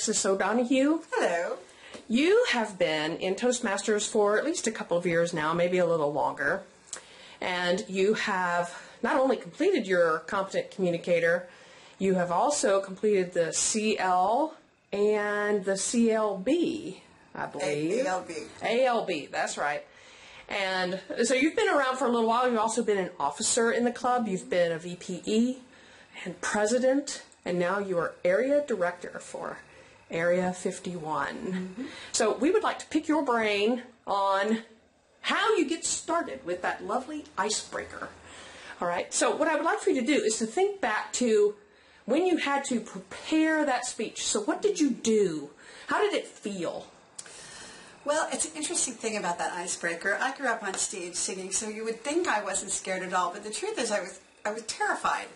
Alexis O'Donoghue. Hello. You have been in Toastmasters for at least a couple of years now, maybe a little longer. And you have not only completed your Competent Communicator, you have also completed the CL and the CLB, I believe. ALB. ALB, that's right. And so you've been around for a little while. You've also been an officer in the club. You've been a VPE and president, and now you are area director for Area 51. Mm-hmm. So we would like to pick your brain on how you get started with that lovely icebreaker. All right. So what I would like for you to do is to think back to when you had to prepare that speech. So what did you do? How did it feel? Well, it's an interesting thing about that icebreaker. I grew up on stage singing, so you would think I wasn't scared at all, but the truth is I was terrified.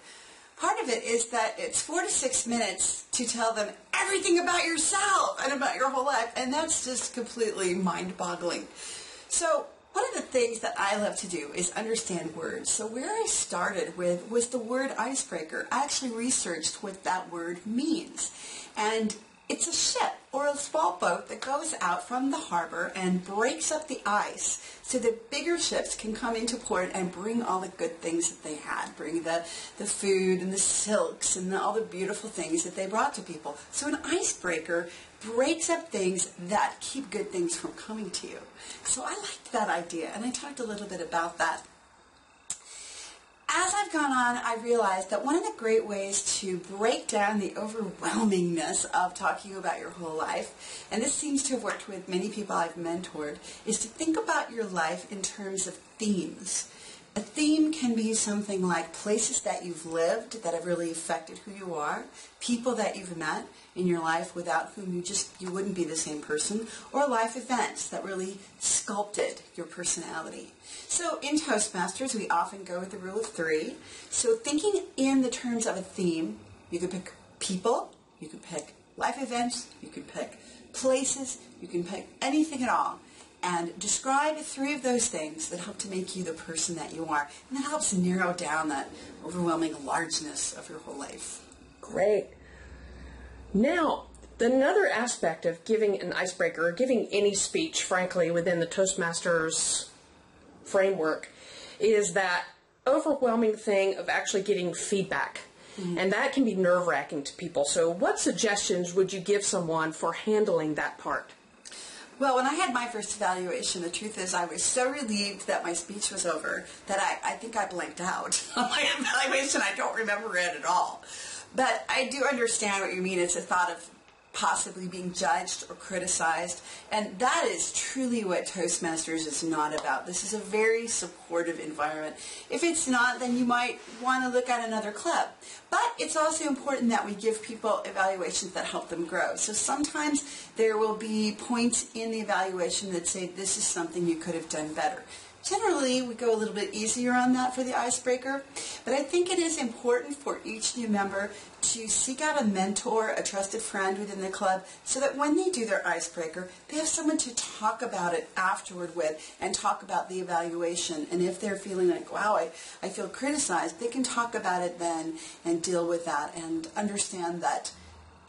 Part of it is that it's 4 to 6 minutes to tell them everything about yourself and about your whole life, and that's just completely mind-boggling. So one of the things that I love to do is understand words. So where I started with was the word icebreaker. I actually researched what that word means, and it's a ship or a small boat that goes out from the harbor and breaks up the ice so that bigger ships can come into port and bring all the good things that they had, bring the food and the silks and all the beautiful things that they brought to people. So an icebreaker breaks up things that keep good things from coming to you. So I liked that idea, and I talked a little bit about that. As I've gone on, I realized that one of the great ways to break down the overwhelmingness of talking about your whole life, and this seems to have worked with many people I've mentored, is to think about your life in terms of themes. A theme can be something like places that you've lived that have really affected who you are, people that you've met in your life without whom you wouldn't be the same person, or life events that really sculpted your personality. So in Toastmasters, we often go with the rule of 3. So thinking in the terms of a theme, you could pick people, you could pick life events, you could pick places, you can pick anything at all, and describe 3 of those things that help to make you the person that you are. And that helps narrow down that overwhelming largeness of your whole life. Great. Now, another aspect of giving an icebreaker, or giving any speech, frankly, within the Toastmasters framework, is that overwhelming thing of actually getting feedback. Mm-hmm. And that can be nerve-wracking to people. So what suggestions would you give someone for handling that part? Well, when I had my first evaluation, the truth is I was so relieved that my speech was over that I think I blanked out on my evaluation. I don't remember it at all. But I do understand what you mean. It's a thought of possibly being judged or criticized, and that is truly what Toastmasters is not about. This is a very supportive environment. If it's not, then you might want to look at another club. But it's also important that we give people evaluations that help them grow. So sometimes there will be points in the evaluation that say this is something you could have done better. Generally, we go a little bit easier on that for the icebreaker, but I think it is important for each new member to seek out a mentor, a trusted friend within the club, so that when they do their icebreaker, they have someone to talk about it afterward with and talk about the evaluation. And if they're feeling like, wow, I feel criticized, they can talk about it then and deal with that and understand that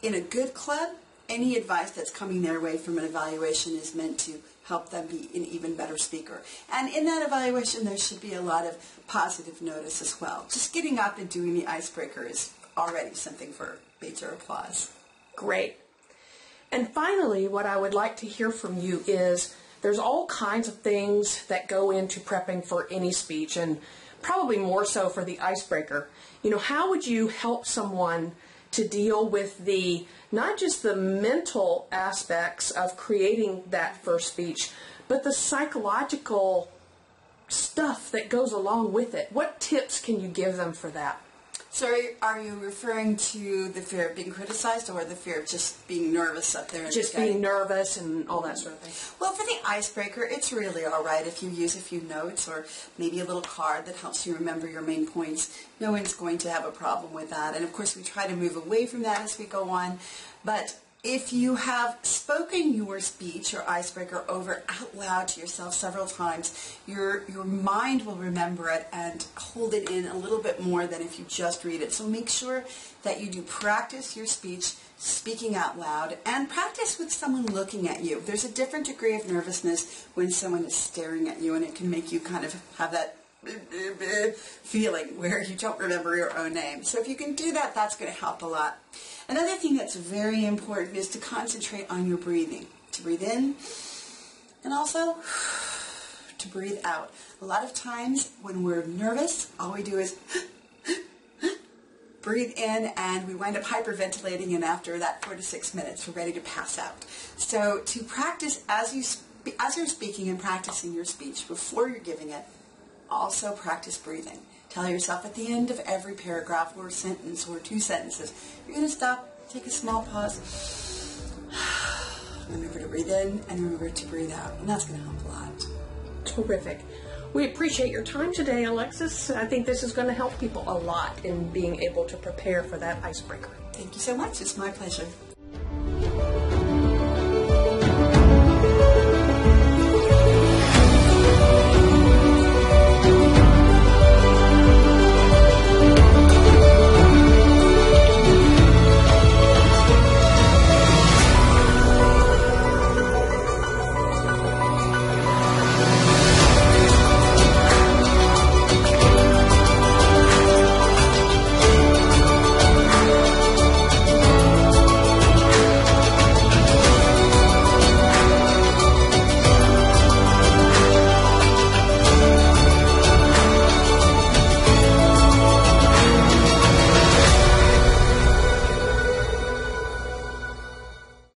in a good club, any advice that's coming their way from an evaluation is meant to help them be an even better speaker. And in that evaluation, there should be a lot of positive notice as well. Just getting up and doing the icebreaker is already something for major applause. Great. And finally, what I would like to hear from you is there's all kinds of things that go into prepping for any speech, and probably more so for the icebreaker. How would you help someone to deal with not just the mental aspects of creating that first speech, but the psychological stuff that goes along with it? What tips can you give them for that? So are you referring to the fear of being criticized or the fear of just being nervous up there? Just being nervous and all that sort of thing. Well, for the icebreaker, it's really all right if you use a few notes or maybe a little card that helps you remember your main points. No one's going to have a problem with that. And, of course, we try to move away from that as we go on. But if you have spoken your speech or icebreaker over out loud to yourself several times, your mind will remember it and hold it in a little bit more than if you just read it. So make sure that you do practice your speech speaking out loud, and practice with someone looking at you. There's a different degree of nervousness when someone is staring at you, and it can make you kind of have that feeling where you don't remember your own name. So if you can do that, that's going to help a lot. Another thing that's very important is to concentrate on your breathing. To breathe in and also to breathe out. A lot of times when we're nervous, all we do is breathe in, and we wind up hyperventilating, and after that 4 to 6 minutes, we're ready to pass out. So to practice as you're speaking and practicing your speech before you're giving it, also practice breathing. Tell yourself at the end of every paragraph or sentence or 2 sentences, you're going to stop, take a small pause, remember to breathe in and remember to breathe out, and that's going to help a lot. Terrific. We appreciate your time today, Alexis. I think this is going to help people a lot in being able to prepare for that icebreaker. Thank you so much. It's my pleasure.